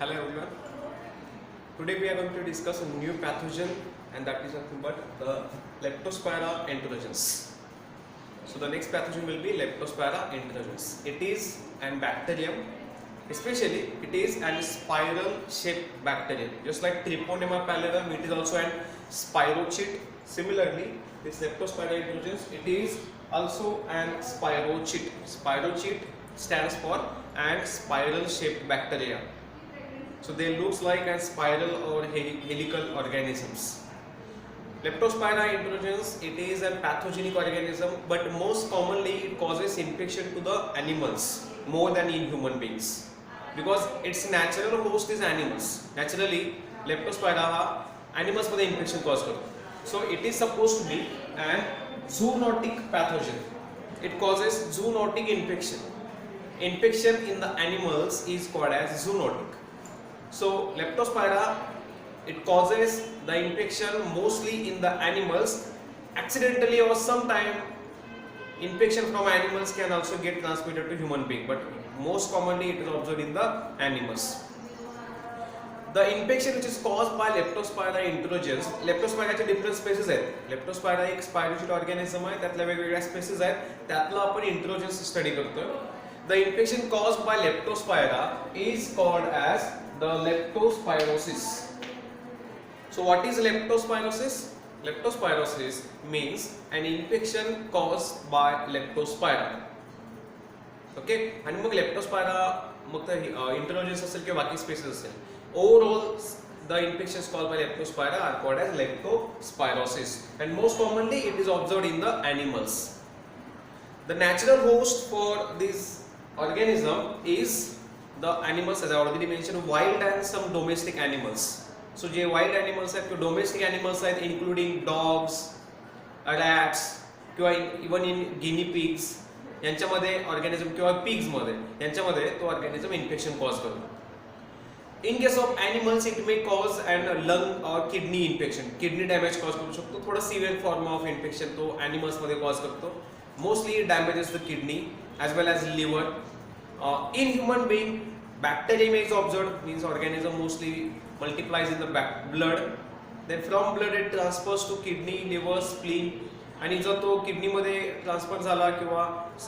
Hello everyone. Today we are going to discuss a new pathogen, and that is nothing but the Leptospira enterogens. So the next pathogen will be Leptospira enterogens. It is an bacterium, especially it is an spiral shaped bacterium. Just like Treponema pallidum, it is also an spirochete. Similarly, this Leptospira enterogens, it is also an spirochete. Spirochete stands for an spiral shaped bacteria. So they looks like a spiral or helical organisms. Leptospira enterogens, it is a pathogenic organism, but most commonly it causes infection to the animals more than in human beings, because its natural host is animals. Naturally, Leptospira हा animals मध्ये infection cause करतो. So it is supposed to be an zoonotic pathogen. It causes zoonotic infection. Infection in the animals is called as zoonotic. So Leptospira, it causes the infection mostly in the animals. Accidentally or sometime infection from animals can also get transmitted to human being, but most commonly it is observed in the animals. The infection which is caused by Leptospira enterogens, Leptospira चे different species आहेत. Leptospira एक spirochete organism आहे, त्यातल्या वेगवेगळ्या species आहेत, त्यातला आपण enterogens study करतोय. The infection caused by Leptospira is called as the leptospirosis. So what is leptospirosis? Leptospirosis means an infection caused by Leptospira. Okay, आणि मग Leptospira मग तर enterogens असेल किंवा बाकी species असेल. Overall, the infections caused by Leptospira are called as leptospirosis, and most commonly it is observed in the animals. The natural host for this organism is the animals, as I already mentioned, wild and some domestic animals. So J wild animals आहेत किंवा domestic animals आहेत, including dogs, rats किंवा even in guinea pigs, यांच्यामध्ये organism किंवा pigs मध्ये यांच्यामध्ये तो organism infection cause करतो. In case of animals, it may cause an lung or kidney infection. Kidney damage cause करू शकतो. थोडा severe form of infection तो animals मध्ये cause करतो. Mostly it damages the kidney as well as liver. In human being, bacterium is observed, means organism mostly multiplies in the blood. Then from blood it transfers to kidney, liver, spleen. आणि जर तो kidney मध्ये transfer झाला किंवा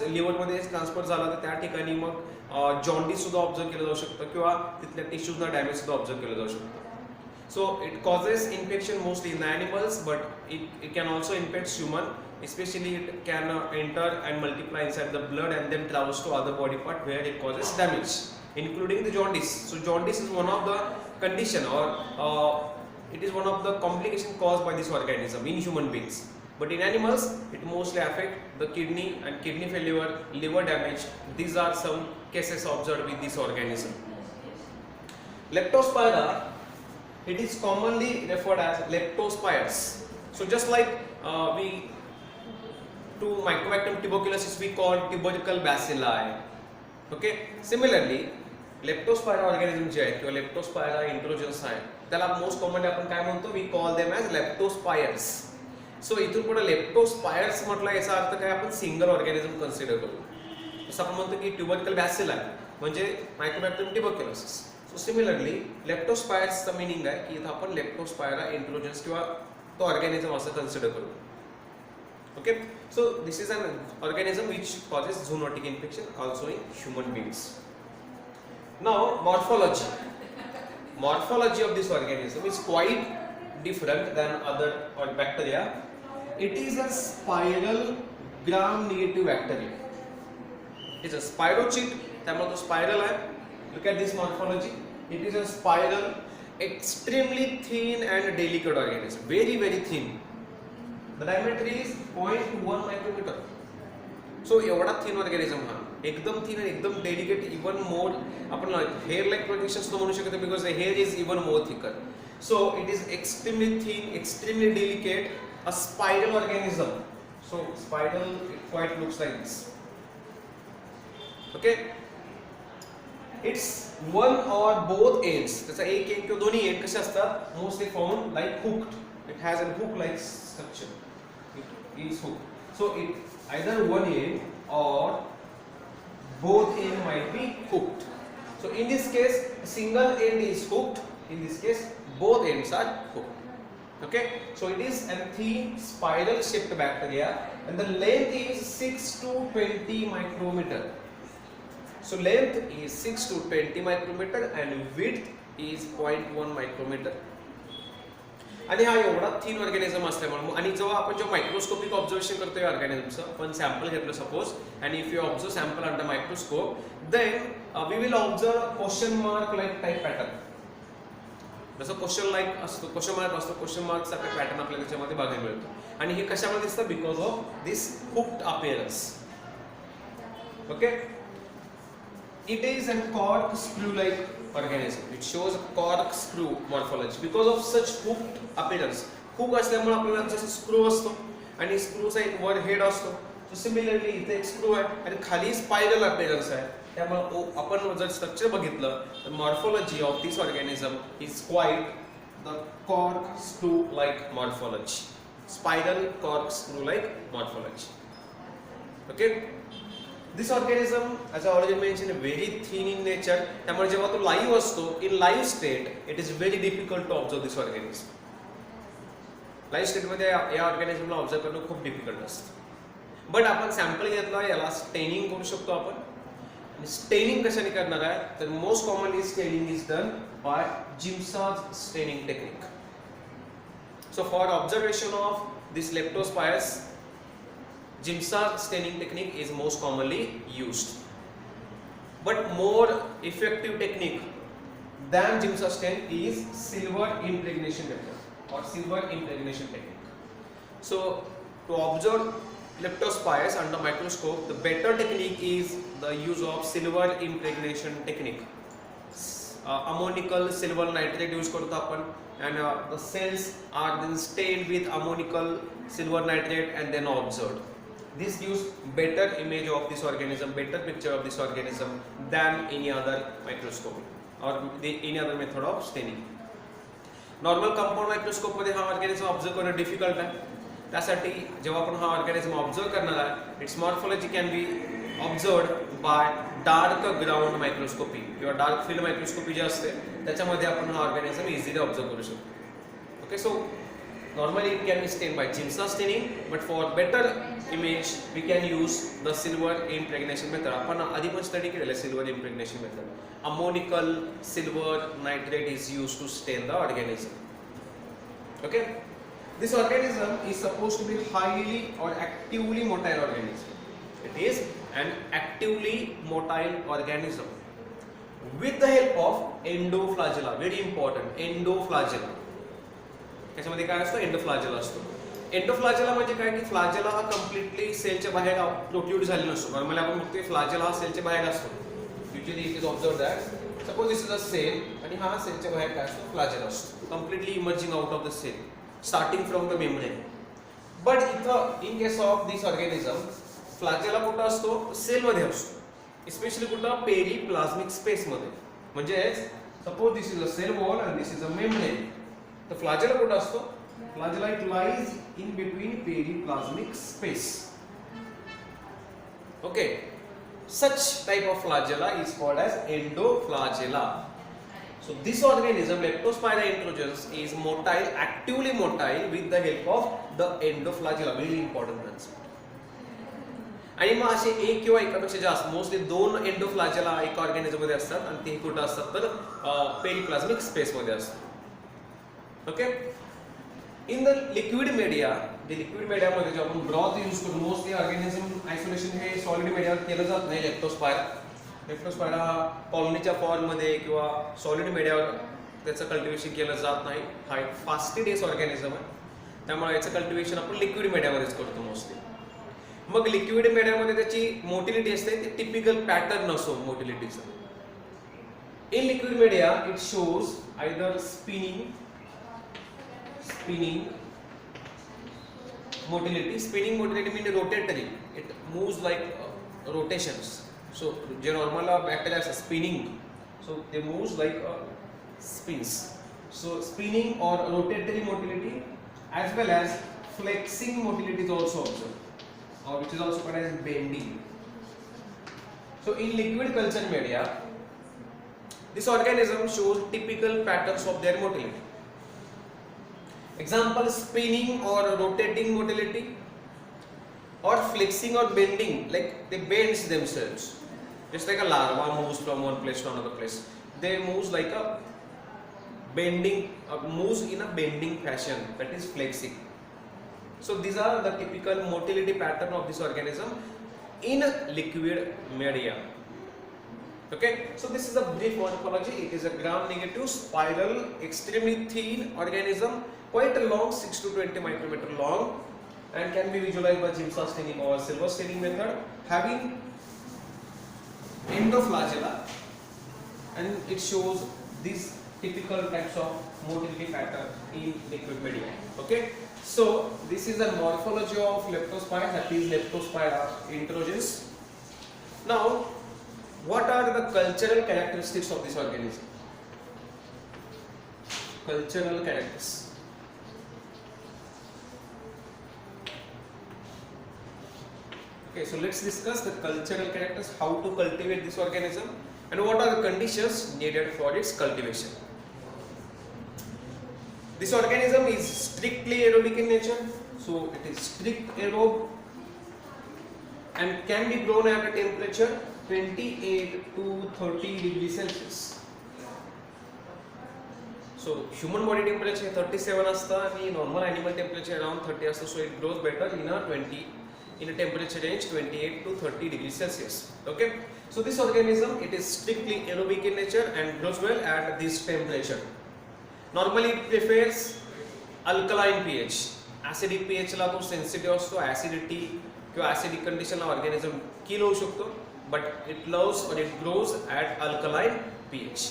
liver मध्ये transfer झाला तर त्या ठिकाणी मग जॉन्डिस सुद्धा ऑब्झर्व केलं जाऊ शकतं किंवा तिथल्या टिश्यूजना डॅमेज सुद्धा ऑब्झर्व केलं जाऊ शकतं. So it causes infection mostly in the animals, but it can also infect human. Especially it can enter and multiply inside the blood and then travels to other body part where it causes damage, including the jaundice. So jaundice is one of the condition, or it is one of the complication caused by this organism in human beings. But in animals, it mostly affect the kidney and kidney failure, liver damage. These are some cases observed with this organism. Leptospira, it is commonly referred as leptospires. So just like we to Mycobacterium tuberculosis we call tubercle bacilli. Okay, similarly Leptospira organism जे आहेत किंवा Leptospira enterogens आहेत त्याला most commonly आपण काय म्हणतो, we call them as leptospires. सो इथून पुढे leptospires म्हटलं याचा अर्थ काय, आपण सिंगल ऑर्गॅनिझम कन्सिडर करू. जसं आपण म्हणतो की tubercle bacilli म्हणजे Mycobacterium tuberculosis. So similarly leptospires चा मीनिंग आहे की इथं आपण Leptospira enterogens किंवा तो ऑर्गॅनिझम असं कन्सिडर करू. Okay, so this is an organism which causes zoonotic infection also in human beings. Now morphology. Morphology of this organism is quite different than other bacteria. It is a spiral gram-negative bacteria. It is a spirochete, त्यामुळे तो spiral आहे. Look at this morphology. It is a spiral, extremely thin and delicate organism. Very very thin. The diameter is 0.1 micrometer. So एवढा thin organism हा, एकदम thin and एकदम delicate, even more आपण hair like projections तो म्हणू शकतो because the hair is even more thicker. So it is extremely thin, extremely delicate, a spiral organism. So spiral, it quite looks like this. Okay, it's one or both ends. त्याचा एक end किंवा दोन्ही end कसे असतात, mostly found like hooked. It has a hook like structure. It is hooked. So it either one end or both end might be hooked. So in this case, a single end is hooked. In this case, both ends are hooked. Okay, so it is a thin spiral shaped bacteria, and the length is 6 to 20 micrometer. So length is 6 to 20 micrometer and width is 0.1 micrometer. आणि हा एवढा thin organism असल्यामुळे, आणि जेव्हा आपण जेव्हा microscopic observation करतो या ऑर्गॅनिझमचं, आपण सॅम्पल घेतलं suppose, and if you observe sample under microscope, then we will observe question mark like type pattern. जसं क्वेश्चन लाईक असतो, क्वेश्चन मार्क असतो, क्वेश्चन मार्क सारखा पॅटर्न आपल्याला त्याच्यामध्ये बघायला मिळतो. आणि हे कशामुळे दिसतं? Because of this hooked appearance. Okay, it is a corkscrew like organism. It shows a corkscrew morphology because of such hooked appearance. Hook असल्यामुळे आपल्याला जसं स्क्रू असतो आणि स्क्रूचा एक वर हेड असतो, so similarly इथे एक स्क्रू आहे आणि खाली स्पायरल अपीअरन्स आहे. त्यामुळे आपण जर स्ट्रक्चर बघितलं तर morphology of this organism is quite the corkscrew like morphology. Spiral corkscrew like morphology. Okay. This organism, as I already mentioned, very thin in nature. त्यामुळे जेव्हा तो लाईव्ह असतो, in live state, it is very difficult to observe this organism. Live state मध्ये या ऑर्गॅनिझमला observe करणं खूप difficult असतं. But आपण सॅम्पल घेतला, याला स्टेनिंग करू शकतो आपण. स्टेनिंग कशाने करणार आहे? तर most commonly staining is done by Giemsa's staining technique. So for observation of this leptospiras, Giemsa staining technique is most commonly used, but more effective technique than Giemsa stain is silver impregnation method or silver impregnation technique. So to observe leptospires under microscope, the better technique is the use of silver impregnation technique. Ammonical silver nitrate use करतो आपण, and the cells are then stained with ammonical silver nitrate and then observed. This gives better image of this organism, better picture of this organism than any other microscope or any other method of staining. Normal compound microscope मध्ये हा organism observe करणं difficult आहे. त्यासाठी जेव्हा आपण हा organism observe करणार आहे, its morphology can be observed by dark ground microscopy किंवा dark field microscopy जे असते त्याच्यामध्ये आपण हा organism easily observe करू शकतो. Okay, so normally it can be stained by Giemsa staining, but for better image we can use the silver impregnation method. आपण आधी पण स्टडी केलेलं silver impregnation method. Ammonical silver nitrate is used to stain the organism. Okay, this organism is supposed to be highly or actively motile organism. It is an actively motile organism with the help of endoflagella. Very important, endoflagella. त्याच्यामध्ये काय असतं? एंडोफ्लाजेला असतो. एंडोफ्लाजेला म्हणजे काय की flagella हा completely सेलच्या बाहेर प्रोट्रूड झालेला नसतो. नॉर्मली आपण बघतोय फ्लाजेला हा सेलच्या बाहेर असतो. Usually it is observe that suppose this is a cell आणि हा सेलच्या बाहेर काय असतो? फ्लाजेला असतो. Completely emerging out of the cell, starting from the membrane. But इथं in case of this organism flagella कुठं असतो? सेलमध्ये असतो. स्पेशली कुठं? पेरीप्लाझ्मिक स्पेसमध्ये. म्हणजे suppose this is a cell wall and this is a membrane. तर फ्लाजेला कुठं असतो? Flagella it lies in between पेरीप्लाझ्मिक space. Okay, such type of flagella is called as endoflagella. So this organism, Leptospira introgens, is motile, actively motile with the help of the endoflagella. Very important concept. आणि मग असे एक किंवा एकापेक्षा जास्त, mostly 2 एंडोफ्लाजेला एक organism मध्ये असतात आणि ते कुठं असतात? तर पेरीप्लाझ्मिक स्पेस मध्ये असतात. Okay, in the liquid media, J liquid मीडियामध्ये जे आपण ब्रॉथ यूज करून, मोस्टली ऑर्गॅनिझम आयसोलेशन हे सॉलिड मीडियावर केलं जात नाही. लेप्टोस्पायरा कॉलनीच्या फॉर्ममध्ये किंवा सॉलिड मीडियावर त्याचं कल्टिवेशन केलं जात नाही. हा एक फास्टिडेस ऑर्गॅनिझम आहे, त्यामुळे याचं कल्टिवेशन आपण लिक्विड मीडियामध्येच करतो मोस्टली. मग लिक्विड मीडियामध्ये त्याची मोटिलिटी असते, ती टिपिकल पॅटर्न नसतो मोटिलिटीचा. In liquid media it shows either spinning motility. Spinning motility means rotatory. It moves like rotations. So the normal bacteria is spinning, so they moves like spins. So spinning or rotatory motility as well as flexing motility is also observed, or which is also called as bending. So in liquid culture media This organism shows typical patterns of their motility. Example, spinning or rotating motility, or flexing or bending, like they bends themselves. Just like a larva moves from one place to another place. They moves like a bending, moves in a bending fashion, that is flexing. So these are the typical motility pattern of this organism in liquid media. Okay, so this is a brief morphology. It is a gram-negative spiral, extremely thin organism, quite long, 6 to 20 micrometer long, and can be visualized by Giemsa staining or silver staining method, having endoflagella, and it shows these typical types of motility pattern in liquid media. Okay, so this is the morphology of Leptospira, that is Leptospira introgens. Now, what are the cultural characteristics of this organism? Cultural characteristics. Okay, so let's discuss the cultural characters, how to cultivate this organism, and what are the conditions needed for its cultivation. This organism is strictly aerobic in nature, so it is strict aerobe and can be grown at a temperature 28 to 30 degrees Celsius. So human body temperature 37 असता आणि normal animal temperature around 30 असतो, so it grows better in a temperature range 28 to 30 degrees Celsius. Okay, so this organism, it is strictly aerobic in nature and grows well at this temperature. Normally it prefers alkaline pH. Acidic pH ला तो sensitive असतो, acidity किंवा acidic condition ला organism kill होऊ शकतो, but it loves or it grows at alkaline pH.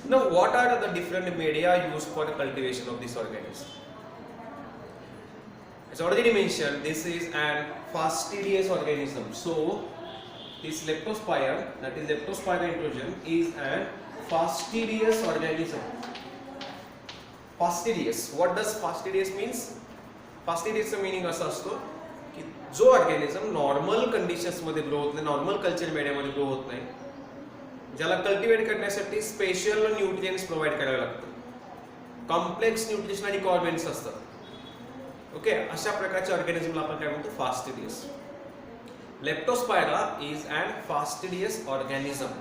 Now, what are the different media used for the cultivation of this organism? As already mentioned, this is an fastidious organism. So, this Leptospira, that is Leptospira introgen, is an fastidious organism. Fastidious. What does fastidious means? Fastidious meaning असा असतो की जो organism normal conditions मध्ये grow होत नाही, normal culture मीडियामध्ये grow होत नाही, ज्याला कल्टिवेट करण्यासाठी स्पेशल न्यूट्रिएंट्स प्रोव्हाइड करावे लागतात, कॉम्प्लेक्स न्यूट्रिशनल रिक्वायरमेंट्स असतात. ओके, अशा प्रकारच्या ऑर्गॅनिझमला आपण काय म्हणतो? Fastidious. Leptospira is an fastidious organism.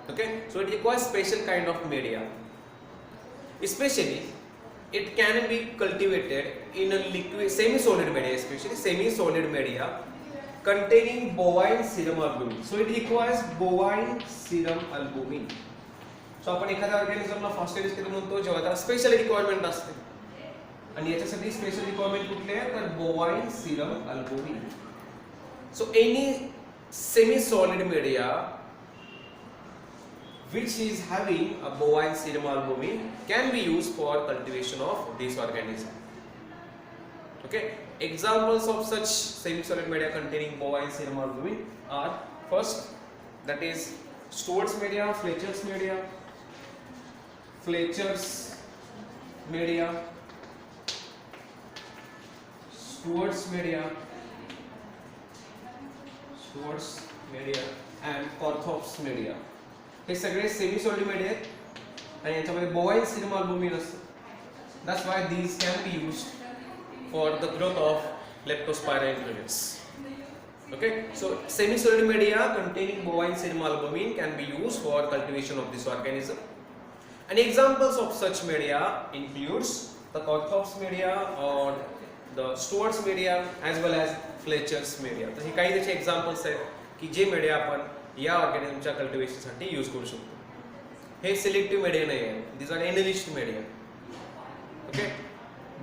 Okay, so it requires special kind of media. Especially, it can be cultivated in a liquid, semi-solid media, especially semi-solid media containing bovine serum albumin. So it requires bovine serum albumin. So आपण एखाद्या ऑर्गॅनिझमला fastidious केलं म्हणतो जेव्हा त्याला special requirement असते, आणि याच्यासाठी special requirement कुठली आहे? तर bovine serum albumin. So any semi-solid media which is having a bovine serum albumin can be used for cultivation of this organism. Okay, examples of such semi-solid media containing bovine serum albumin are, first, that is Stewart's media, Fletcher's media, Fletcher's media, Stewart's media, Stewart's media and Corthop's media. हे सगळे semi solid media आहेत आणि याच्यामध्ये bovine serum albumin असतं. That's why these can be used for the growth of Leptospira introgens. Okay, so semi-solid media containing bovine serum albumin can be used for cultivation of this organism. And examples of such media includes the Corthop's media or the Stewart's media as well as Fletcher's media. तर हे काही त्याचे examples आहेत की जे media आपण या ऑर्गॅनिझमच्या कल्टिवेशनसाठी use करू शकतो. हे selective media नाही आहे, these are enriched media. Okay,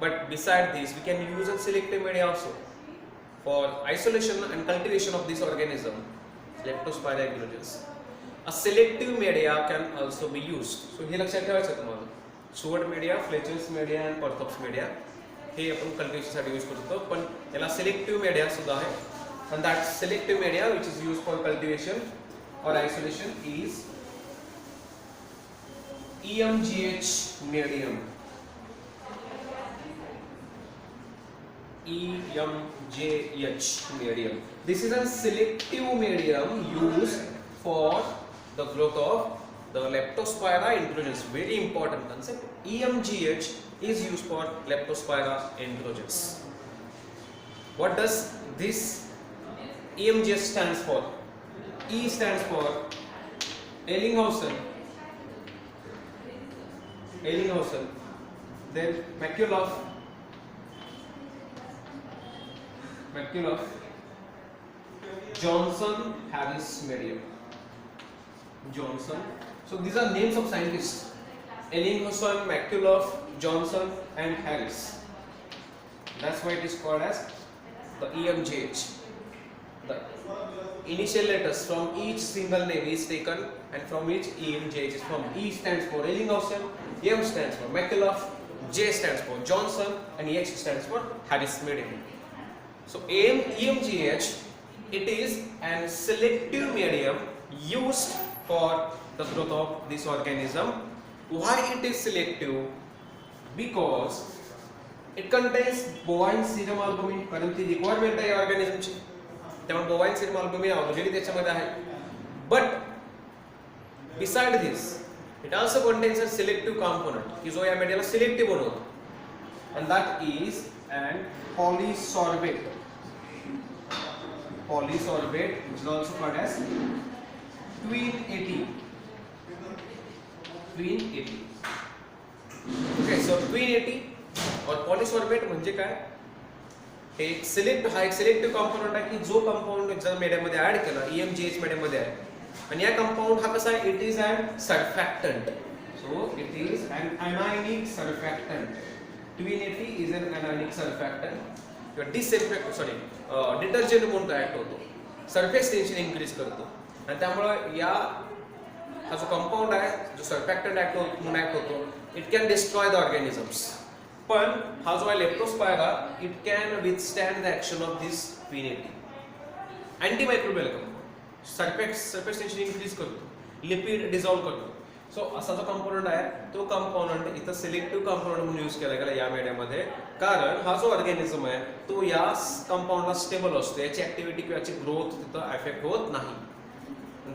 but beside this we can use a selective media also for isolation and cultivation of this organism, Leptospira introgens. A selective media can also be used. So हे लक्षात ठेवायचं तुम्हाला. Stewart media, Fletcher's media and Corthop's media हे आपण कल्टिवेशनसाठी use करतो, पण याला selective media सुद्धा आहे. And that selective media which is used for cultivation or isolation is EMGH medium. EMJH medium. This is a selective medium used for the growth of the Leptospira enterogens. Very important concept. EMGH is used for Leptospira enterogens. What does this EMGH stands for? E stands for Ellinghausen, then McCullough, Johnson, Harris, medium. Johnson. So these are names of scientists: Ellinghausen, McCullough, Johnson, and Harris. That's why it is called as the EMGH. The initial letters from each single name is taken, and from which EMGH is from. E stands for Ellinghausen, M stands for McCullough, J stands for Johnson, and H stands for Harris medium. So EMGH, it is an selective medium used for the growth of this organism. Why it is selective? Because it contains bovine serum albumin. कारण ती requirement आहे organism ची. त्यामुळे bovine serum albumin already त्याच्यामध्ये आहे. But beside this, it also contains a selective component की जो या medium selective बनवतो, and that is an polysorbate. Polysorbate, which is also called as twin 80. Okay, so twin 80 और polysorbate म्हणजे काय? एक selective component आहे की जो compound जर medium मध्ये add केला, EMGH medium मध्ये आहे, आणि या compound हा कसा आहे? It is an surfactant. So it is an anionic surfactant. Twin 80 is an anionic surfactant. Detergent म्हणून ऍक्ट होतो, सरफेस टेन्शन इन्क्रीज करतो, आणि त्यामुळे या हा जो कंपाऊंड आहे, जो सर्फॅक्टंट म्हणून ऍक्ट होतो, it can destroy the organisms. पण हा जो आहे Leptospira, it can withstand the action of this tween 80. Antimicrobial compound, surface tension increase करतो, लिपिड डिझॉल्व्ह करतो. सो असा जो कंपोनंट आहे, तो कंपोनंट इथं सिलेक्टिव्ह कंपोनंट म्हणून यूज केला गेला या मीडियामध्ये, कारण हा जो ऑर्गॅनिझम आहे तो या कंपाऊंडला स्टेबल असतो, याची ऍक्टिव्हिटी किंवा याची ग्रोथ तिथं अफेक्ट होत नाही.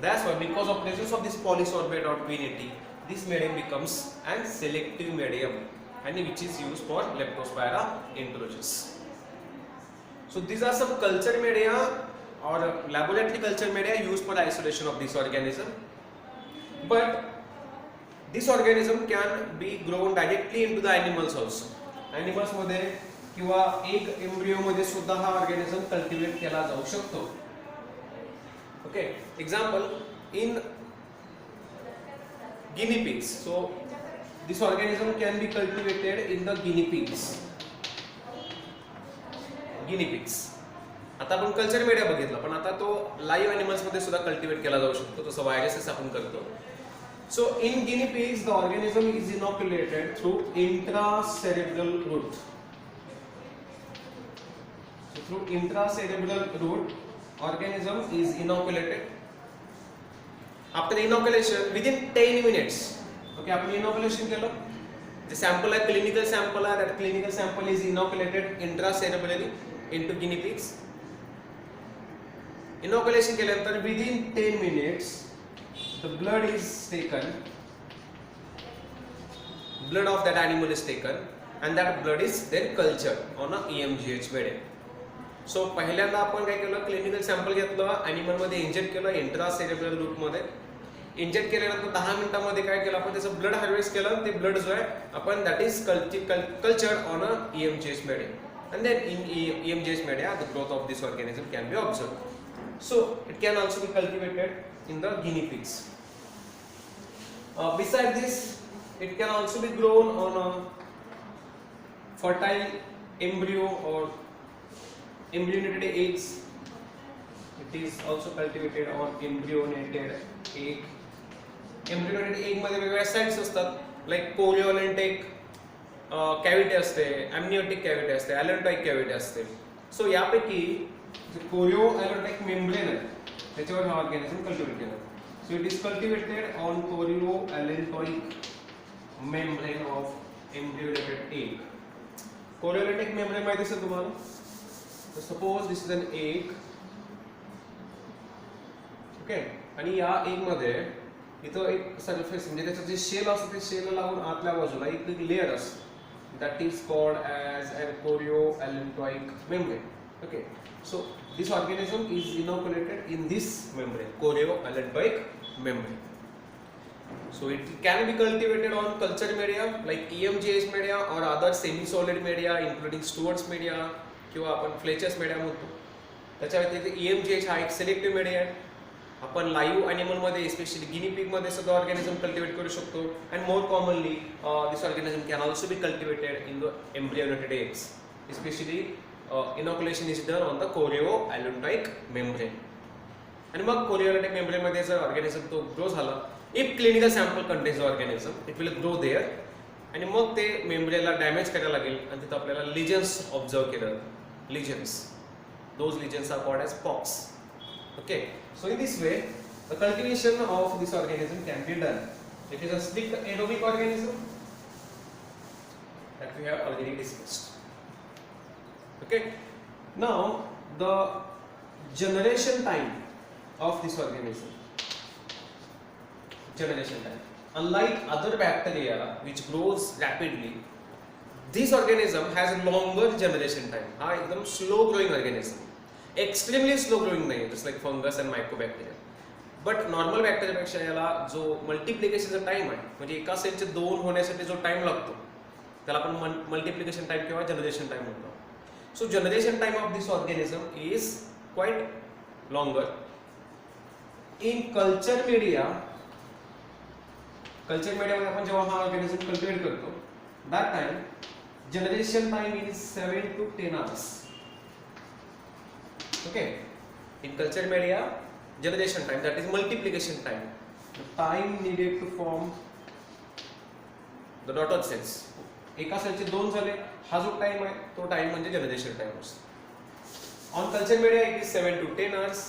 That's why because of presence of this polysorbate or tween 80, दिस medium becomes an selective medium and which is used for Leptospira enterogens. So these are some culture media or laboratory culture media used for isolation of this organism. But this organism can be grown directly into the animals also. Animals मध्ये किंवा एक embryo मध्ये सुद्धा हा organism cultivate केला जाऊ शकतो. Okay, example in guinea pigs. So this organism can be cultivated in the guinea pigs. आता आपण कल्चर मीडिया बघितला, पण आता तो लाईव्ह एनिमल्स मध्ये सुद्धा कल्टिवेट केला जाऊ शकतो, जसं व्हायरसेस आपण करतो. So in guinea pigs, the organism is inoculated through intracerebral route. So through intracerebral route, organism is inoculated. After inoculation, within 10 minutes, okay, आपण inoculation केलं, the sample आहे, clinical sample आहे, that clinical sample is inoculated intracerebrally into guinea pigs. Inoculation केल्यानंतर within 10 minutes, the blood is taken, blood of that animal is taken, and that blood is then cultured on a EMGH medium. So पहिल्यांदा आपण काय केलं, clinical sample घेतलं, animal मध्ये inject केलं intracerebral root मध्ये. Inject केल्यानंतर 10 मिनिटांमध्ये काय केलं, आपण त्याचं ब्लड हार्वेस्ट केलं. ते ब्लड जो आहे आपण that is cultured on a EMGH medium, and then in EMGH media the growth of this organism can be observed. So it can also be cultivated in the guinea pigs. Besides this, it can also be grown on a fertile embryo or embryonated eggs. It is also cultivated on embryonated egg. Embryonated egg मध्ये वेगवेगळ्या sites असतात, like कोरिओलेंटिक cavity असते, amniotic cavity असते, ॲलेंटॉइक cavity असते. सो यापैकी जे कोरिओलेंटिक membrane आहे त्याच्यावर हा ऑर्गॅनिझम कल्टिवेट केला. So it is cultivated on chorioallantoic membrane of embryonated egg. Chorioallantic membrane माहिती असेल तुम्हाला. So suppose this is an egg. Okay, आणि या egg मध्ये इथं एक सरफेस म्हणजे त्याचं जे शेल असतं ते शेल लागून आतल्या बाजूला एक लेअर असते that is called as a chorioallantoic membrane. Okay, so this organism is inoculated in this membrane, chorioallantoic membrane. So it can be cultivated on culture media like EMGH media or other semi-solid media including Stewart's media किंवा आपण फ्लेचर्स media म्हणतो. त्याच्या व्यतिरिक्त EMGH हा एक selective media आहे. आपण live ॲनिमलमध्ये specially गिनी पिगमध्ये सुद्धा ऑर्गॅनिझम कल्टिवेट करू शकतो. And more commonly this organism can also be cultivated in the embryonated eggs. Specially inoculation is done on the chorioallantoic membrane. आणि मग कोरिओअलेंटॉइक मेम्ब्रेनमध्ये जर ऑर्गॅनिझम तो ग्रो झाला, if clinical sample contains the organism it will grow there. आणि मग ते मेम्ब्रेनला damage करायला लागेल आणि तिथं आपल्याला लिजन्स ऑब्झर्व केलं. Lesions, those lesions are called as pox. Okay, so in this way the cultivation of this organism can be done. It is a strict aerobic organism that we have already discussed. Okay, now the generation time of this organism. Generation time, unlike other bacteria which grows rapidly, this organism has a longer generation time. हा एकदम slow growing organism, extremely slow growing नाही, just like fungus and microbacteria. But normal बॅक्टेरियापेक्षा याला जो मल्टिप्लिकेशनचा time आहे, म्हणजे एका सेलचे 2 होण्यासाठी जो टाइम लागतो त्याला आपण मल्टिप्लिकेशन टाइम किंवा जनरेशन टाइम म्हणतो. सो generation time of this organism is quite longer. In culture मीडियामध्ये आपण जेव्हा हा ऑर्गॅनिझम कल्टिवेट करतो, that time generation time is 7 to 10 hours. Okay, in culture media generation time, that is multiplication time, the time needed to form the dotted cells. एका सेलचे 2 झाले, हा जो time आहे तो टाइम म्हणजे जनरेशन टाइम असतो. On culture media it is 7 to 10 hours,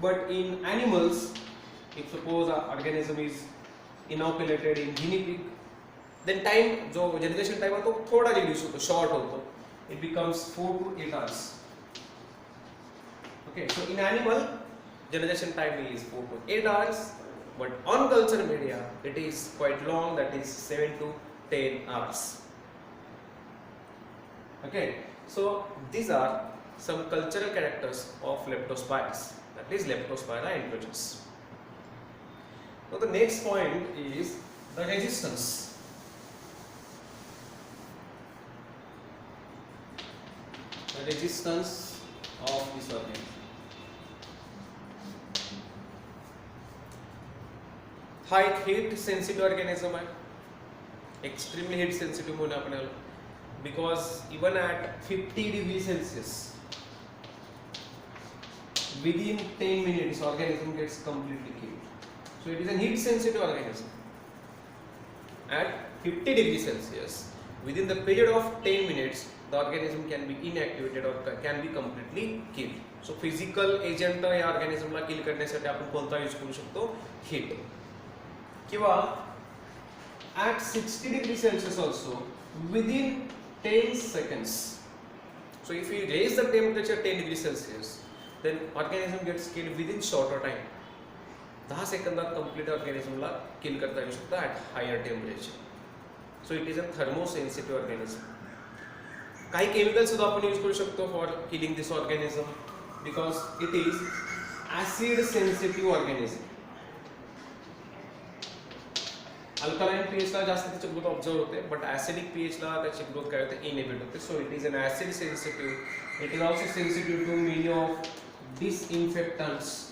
but in animals, if suppose an organism is inoculated in guinea pig, then time जो generation time आहे तो थोडा रिड्यूस होतो, शॉर्ट होतो. It becomes 4 to 8 hours. Okay, so in animal generation time is 4 to 8 hours, but on culture media it is quite long, that is 7 to 10 hours. Okay, so these are some cultural characters of Leptospires, that is Leptospira androgens. Now the next point is the resistance. The resistance of this organism. हा एक heat sensitive organism आहे, extremely heat sensitive म्हणून आपल्याला, because even at 50 degree Celsius within 10 minutes organism gets completely killed. So it is a heat sensitive organism. At 50 degrees Celsius, within the period of 10 minutes, the organism can be inactivated or can be completely killed. So physical agent या ऑर्गॅनिझमला किल करण्यासाठी आपण कोणता use करू शकतो? Heat. किंवा at 60 degrees Celsius also within 10 seconds. So if we raise the temperature 10 degrees Celsius, then organism gets killed within shorter time. 10 सेकंदात complete ऑर्गॅनिझमला किल करता येऊ शकतं at higher temperature. So it is a thermosensitive organism. काही chemical सुद्धा आपण use करू शकतो for killing this organism, because it is acid sensitive organism. Alkaline pH ला जास्त त्याची ग्रोथ ऑब्झर्व होते, बट ऍसिडिक पीएच ला त्याची ग्रोथ काय होते? इनहिबिट होते. So it is an acid sensitive. It is also sensitive to many of disinfectants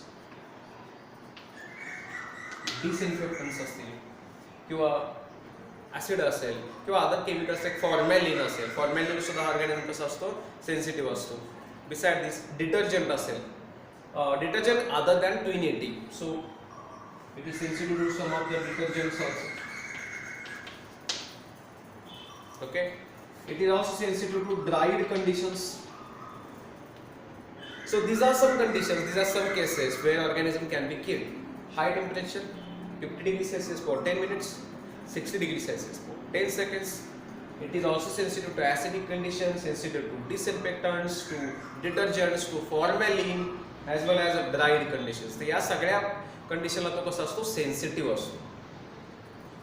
असतील किंवा ऍसिड असेल किंवा अदर केमिकल्स लाईक फॉर्मॅलिन असेल. फॉर्मॅलिन सुद्धा ऑर्गॅनिझम कसा असतो? सेन्सिटिव्ह असतो. बिसाइड दिस डिटर्जंट असेल, detergent other than 280. So it is sensitive to some of the detergents also. Okay, it is also sensitive to dried conditions. So these are some conditions, these are some cases where organism can be killed. High temperature, 50 degrees Celsius for 10 minutes, 60 degrees Celsius for 10 seconds. It is also sensitive to acidic conditions, sensitive to disinfectants, to detergents, to formalin, as well as dried conditions. तर या सगळ्या कंडिशनला तो कसा असतो, sensitive असतो.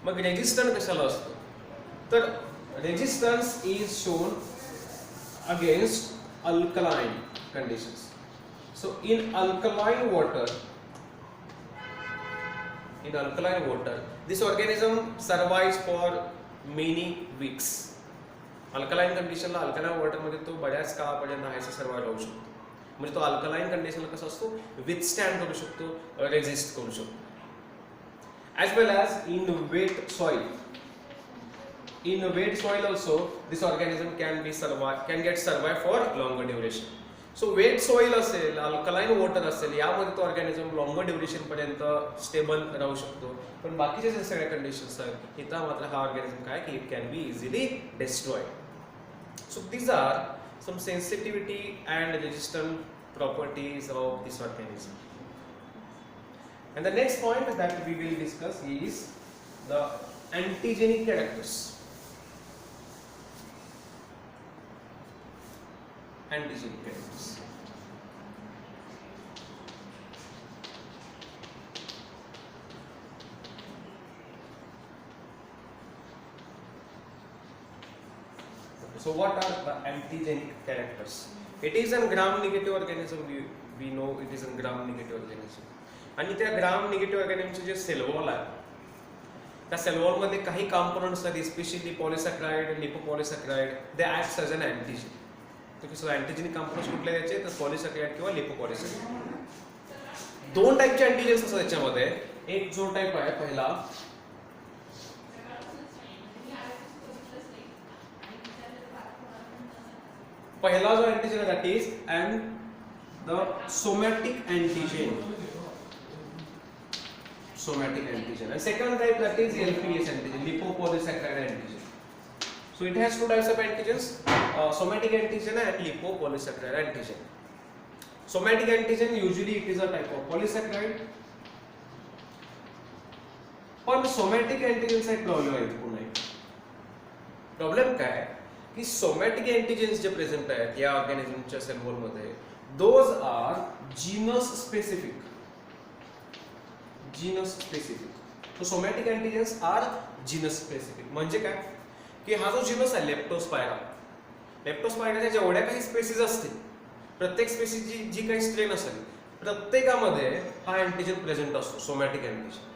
मग resistant कशाला असतो, तर resistance is shown against alkaline conditions. So in alkaline water this organism survives for many weeks. Alkaline कंडिशनला अल्कलाइन वॉटरमध्ये तो बऱ्याच काळापर्यंत आहे सर्वाइव्ह राहू शकतो. म्हणजे तो अल्कलाइन कंडिशनला कसा असतो, विथस्टँड करू शकतो, रेजिस्ट करू शकतो. as well as in wet soil. In wet soil also this organism can get survive for longer duration. So wet soil असेल, अल्कलाइन वॉटर असेल, यामध्ये तो ऑर्गॅनिझम लॉंगर ड्युरेशन पर्यंत स्टेबल राहू शकतो. पण बाकीच्या ज्या सगळ्या कंडिशन्स आहेत इथं मात्र हा ऑर्गॅनिझम काय की it can be easily destroyed. So these are some sensitivity and resistant properties of this organism. And the next point that we will discuss is the antigenic characters. Antigenic characters. So what are the antigenic characters? It is a gram-negative organism. We know it is a gram-negative organism. आणि त्या gram negative ऑर्गॅनिझमचे जे cell wall आहे, त्या cell wall मध्ये काही components आहेत, specially polysaccharide, lipopolysaccharide, they acts as an antigen. तर सो अँटीजेनिक कंपोनेंट्स कुठले द्यायचे, तर पॉलिसॅक्राइड किंवा लिपोपॉलिसॅक्राइड. दोन टाइपचे अँटीजेन्स असतात त्याच्यामध्ये. एक जो टाइप आहे पहिला, जो अँटीजन आहे that is and the somatic antigen. Somatic antigen. And second type that is LPS antigen, lipopolysaccharide antigen. So it has two types of antigens, somatic antigen and lipopolysaccharide antigen. Somatic antigen usually it is a type of polysaccharide. पण somatic antigen चा एक problem आहे पुन्हा. Problem काय आहे की somatic antigens जे present आहेत या ऑर्गॅनिझमच्या सेल वॉल मध्ये, those are genus specific. Genus specific. तो सोमॅटिक अँटीजेन्स आर जीनस स्पेसिफिक. म्हणजे काय की हा जो जीनस आहे लेप्टोस्पायरा, लेप्टोस्पायराच्या जेवढ्या काही स्पेसीज असतील, प्रत्येक स्पेसीची जी काही स्ट्रेन असेल प्रत्येकामध्ये हा अँटीजन प्रेझेंट असतो, सोमॅटिक अँटीजन.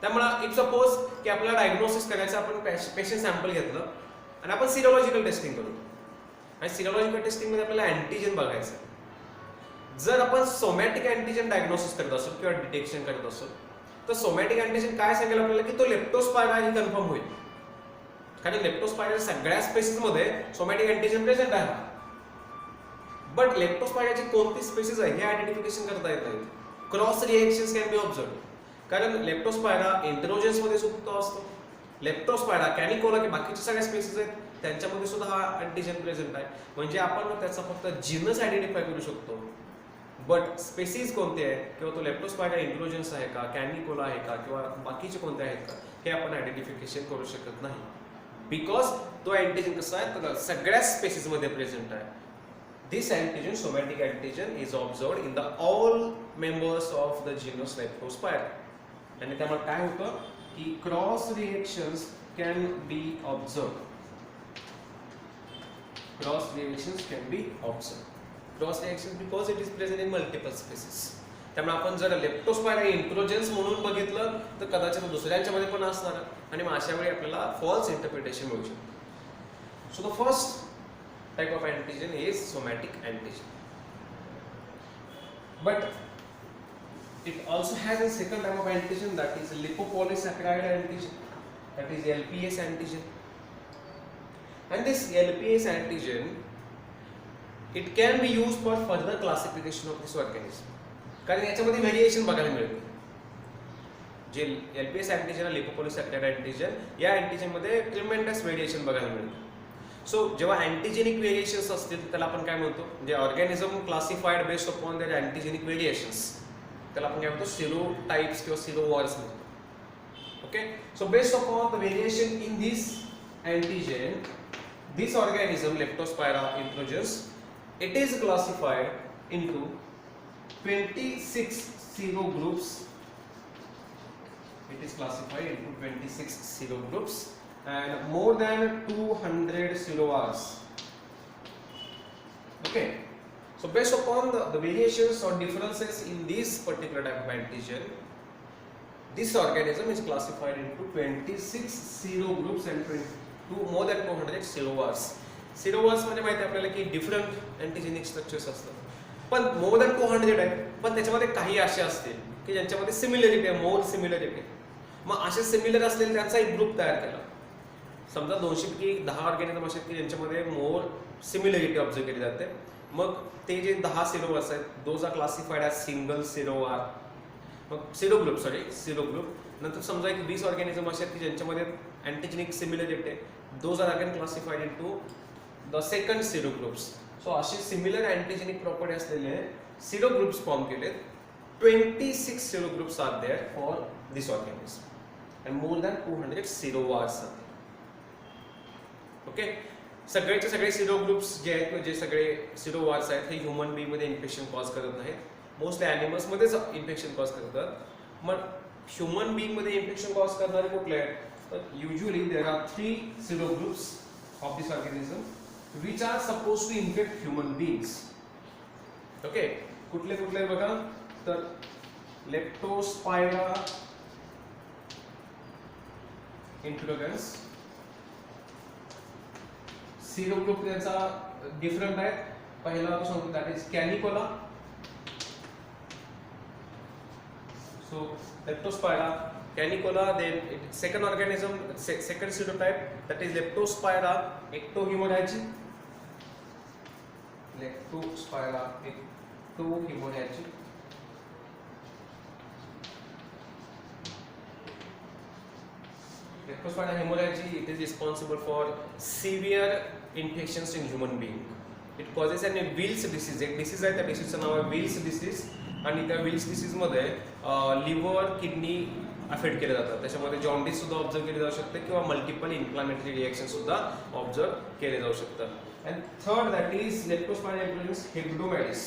त्यामुळे इफ सपोज की आपल्याला डायग्नोसिस करायचं, आपण पेशंट सॅम्पल घेतलं आणि आपण सिरोलॉजिकल टेस्टिंग करू, आणि सिरोलॉजिकल टेस्टिंग मध्ये आपल्याला अँटीजन बघायचं. जर आपण सोमॅटिक अँटीजन डायग्नोसिस करत असो किंवा डिटेक्शन करत असो, तर सोमॅटिक अँटीजन काय सांगेल आपल्याला की तो लेप्टोस्पायरा ही कन्फर्म होईल. कारण लेप्टोस्पायरा सगळ्या स्पेसीज मध्ये सोमॅटिक अँटीजन प्रेझेंट आहे. बट लेप्टोस्पायराची कोणती स्पेसीज आहे हे आयडेंटिफिकेशन करता येत नाही. Cross reactions can be observe. कारण लेप्टोस्पायरा एन्थरोजन्स मध्ये सुद्धा असतो. लेप्टोस्पायरा, कॅनिकोला, की बाकीच्या सगळ्या स्पेसीज आहेत त्यांच्यामध्ये सुद्धा हा अँटीजन प्रेझेंट आहे. म्हणजे आपण त्याचा फक्त जीनस आयडेंटिफाय करू शकतो, बट स्पेसीज कोणते आहेत किंवा तो लेप्टोस्पायरा एन्थरोजन्स आहे का, कॅनिकोला आहे का, किंवा बाकीचे कोणते आहेत का, हे आपण आयडेंटिफिकेशन करू शकत नाही. बिकॉज तो अँटीजन कसा आहे तर सगळ्या स्पेसीज मध्ये प्रेझेंट आहे. This antigen, somatic antigen, is observed in the all members of the genus Leptospira. आणि त्यामुळे काय होतं की cross reactions can be observe. Cross reactions can be observe. Cross reactions because it is present in multiple species. त्यामुळे आपण जर Leptospira एन्थरोजन्स म्हणून बघितलं तर कदाचित दुसऱ्यांच्या मध्ये पण असणार, आणि मग अशा वेळी आपल्याला फॉल्स इंटरप्रिटेशन मिळू शकतं. So the first type of antigen is somatic antigen, but it also has a second type of antigen, that is lipopolysaccharide antigen, that is LPS antigen. And this LPS antigen, it can be used for further classification of this organism, कारण याच्यामध्ये variation बघायला मिळते. जे LPS antigen, lipopolysaccharide antigen, या antigen मध्ये tremendous variation बघायला मिळते. सो जेव्हा अँटीजेनिक variations असतील त्याला आपण काय म्हणतो, म्हणजे organism classified based upon their antigenic variations, त्याला आपण काय म्हणतो सिरोटाइप्स किंवा सिरोवॉर्स म्हणतो. Okay, so based upon the variation in this antigen, this organism Leptospira interrogans, it is classified into 26 serogroups it is classified into 26 serogroups and more than 200 serovars. Okay, so based upon the variations or differences in this particular type of antigen, this organism is classified into 26 serogroups and more than 200 serovars. Serovars म्हणजे माहिती आपल्याला की different अँटीजेनिक structures असतात, पण मोर than 200 आहेत, पण त्याच्यामध्ये काही असे असतील की ज्यांच्यामध्ये सिमिलरिटी आहे, मोर सिमिलरिटी. मग असे सिमिलर असलेले त्यांचा एक ग्रुप तयार केला. समजा 200 पैकी 10 ऑर्गॅनिझम असे की ज्यांच्यामध्ये मोर सिमिलरिटी ऑब्झर्व केली जाते. मग ते जे 10 सेरोवर्स आहेत, those are classified as single serovar. मग सेरो ग्रुप. नंतर समजा एक 20 ऑर्गॅनिझम असे आहेत की ज्यांच्यामध्ये अँटीजेनिक सिमिलरिटी आहे, those are again classified into the second sero groups. So असे सिमिलर अँटीजेनिक प्रॉपर्टी असलेले सेरो ग्रुप्स फॉर्म केलेत. 26 sero groups are there for this organism and more than 200 serovars are. Okay, सगळेचे सगळे sero groups जे आहेत किंवा जे सगळे serovars आहेत हे ह्युमन बीइंग मध्ये इन्फेक्शन कॉज करत नाहीत. मोस्टली ॲनिमल्स मध्येच इन्फेक्शन कॉज करतात. मग ह्युमन बीइंग मध्ये इन्फेक्शन कॉज करणारे कुठले आहेत? तर usually there are 3 serogroups of this organism which are supposed to infect human beings. Okay, कुठले कुठले बघा, तर लेप्टोस्पायरा इंट्रोगन्स सिरो ग्रुप त्यांचा डिफरंट आहे. पहिला तो सांगतो that is canicola. So Leptospira Canicola. Then second organism, second serotype, that is Leptospira ectohemorrhagic. Leptospira ectohemorrhagic. Leptospira hemorrhagic, it is responsible for severe infections in human being. It causes an Wills disease. एक disease आहे, त्या disease नाव आहे Wills disease. आणि त्या Wills disease मध्ये liver, kidney affect केले जातात. त्याच्यामध्ये जॉन्डिस सुद्धा ऑब्झर्व केले जाऊ शकते किंवा मल्टिपल इन्फ्लामेटरी रिएक्शन सुद्धा ऑब्झर्व केले जाऊ शकतात. And third that is Leptospira interrogans hebdomadis.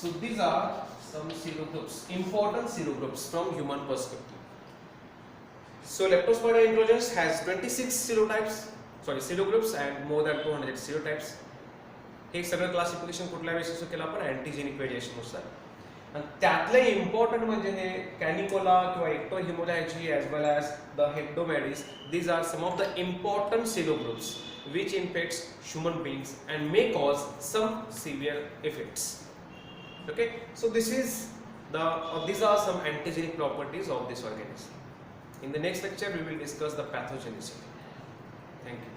So these are some serogroups, important serogroups from human perspective. So Leptospira introgens has 26 serogroups and more than 200 serotypes. हे सगळं classification कुठल्या बेसिसवर केलं आपण? अँटीजेनिक variation नुसार. आणि त्यातले इम्पॉर्टंट म्हणजे हे कॅनिकोला किंवा ectohemorrhagic as well as the hebdomades. These are some of the important serogroups which infects human beings and may cause some severe effects. Okay, so these are some antigenic properties of this organism. In the next lecture we will discuss the pathogenicity. Thank you.